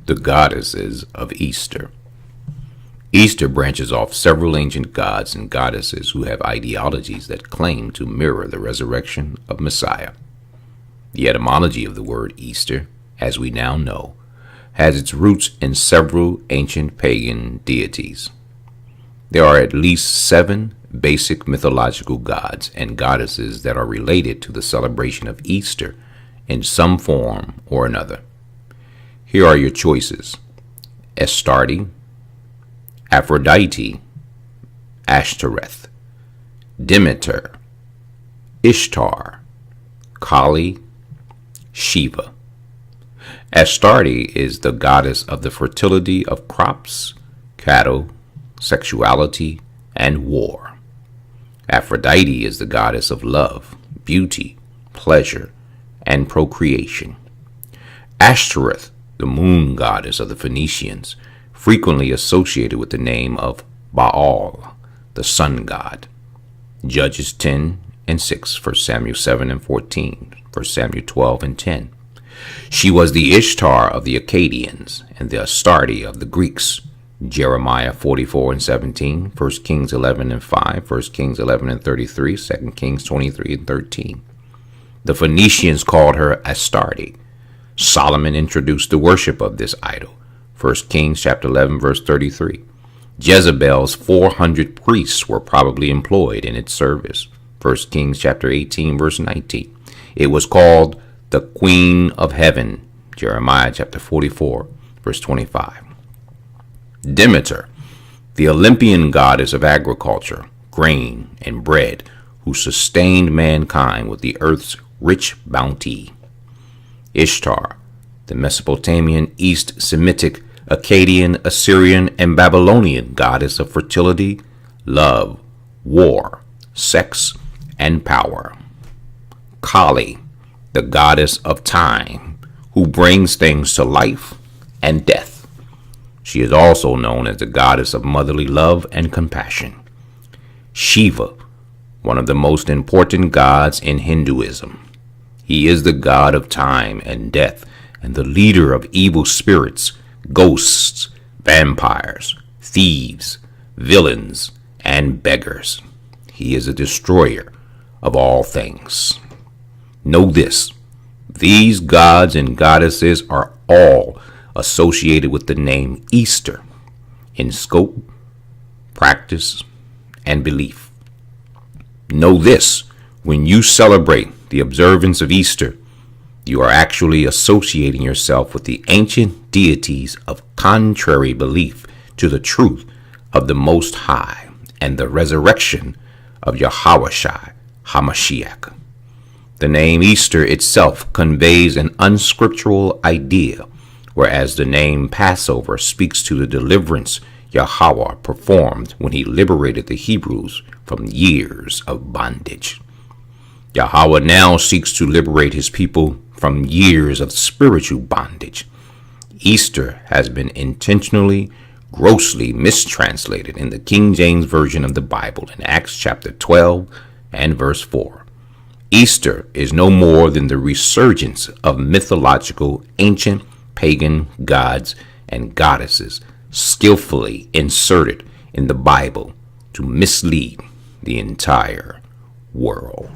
The goddesses of Easter. Easter branches off several ancient gods and goddesses who have ideologies that claim to mirror the resurrection of Messiah. The etymology of the word Easter, as we now know, has its roots in several ancient pagan deities. There are at least 7 basic mythological gods and goddesses that are related to the celebration of Easter in some form or another. Here are your choices: Astarte, Aphrodite, Ashtoreth, Demeter, Ishtar, Kali, Shiva. Astarte is the goddess of the fertility of crops, cattle, sexuality, and war. Aphrodite is the goddess of love, beauty, pleasure, and procreation. Ashtoreth, the moon goddess of the Phoenicians, frequently associated with the name of Baal, the sun god. Judges 10 and 6, 1 Samuel 7 and 14, 1 Samuel 12 and 10. She was the Ishtar of the Akkadians and the Astarte of the Greeks. Jeremiah 44 and 17, 1 Kings 11 and 5, 1 Kings 11 and 33, 2 Kings 23 and 13. The Phoenicians called her Astarte. Solomon introduced the worship of this idol. 1 Kings chapter 11 verse 33. Jezebel's 400 priests were probably employed in its service. 1 Kings chapter 18 verse 19. It was called the Queen of Heaven. Jeremiah chapter 44 verse 25. Demeter, the Olympian goddess of agriculture, grain, and bread, who sustained mankind with the earth's rich bounty. Ishtar, the Mesopotamian, East Semitic, Akkadian, Assyrian, and Babylonian goddess of fertility, love, war, sex, and power. Kali, the goddess of time, who brings things to life and death. She is also known as the goddess of motherly love and compassion. Shiva, one of the most important gods in Hinduism. He is the god of time and death and the leader of evil spirits, ghosts, vampires, thieves, villains, and beggars. He is a destroyer of all things. Know this: these gods and goddesses are all associated with the name Easter in scope, practice, and belief. Know this: when you celebrate the observance of Easter, you are actually associating yourself with the ancient deities of contrary belief to the truth of the Most High and the resurrection of Yahushua HaMashiach. The name Easter itself conveys an unscriptural idea, whereas the name Passover speaks to the deliverance Yahweh performed when he liberated the Hebrews from years of bondage. Yahweh now seeks to liberate his people from years of spiritual bondage. Easter has been intentionally, grossly mistranslated in the King James Version of the Bible in Acts chapter 12 and verse 4. Easter is no more than the resurgence of mythological, ancient, pagan gods and goddesses skillfully inserted in the Bible to mislead the entire world.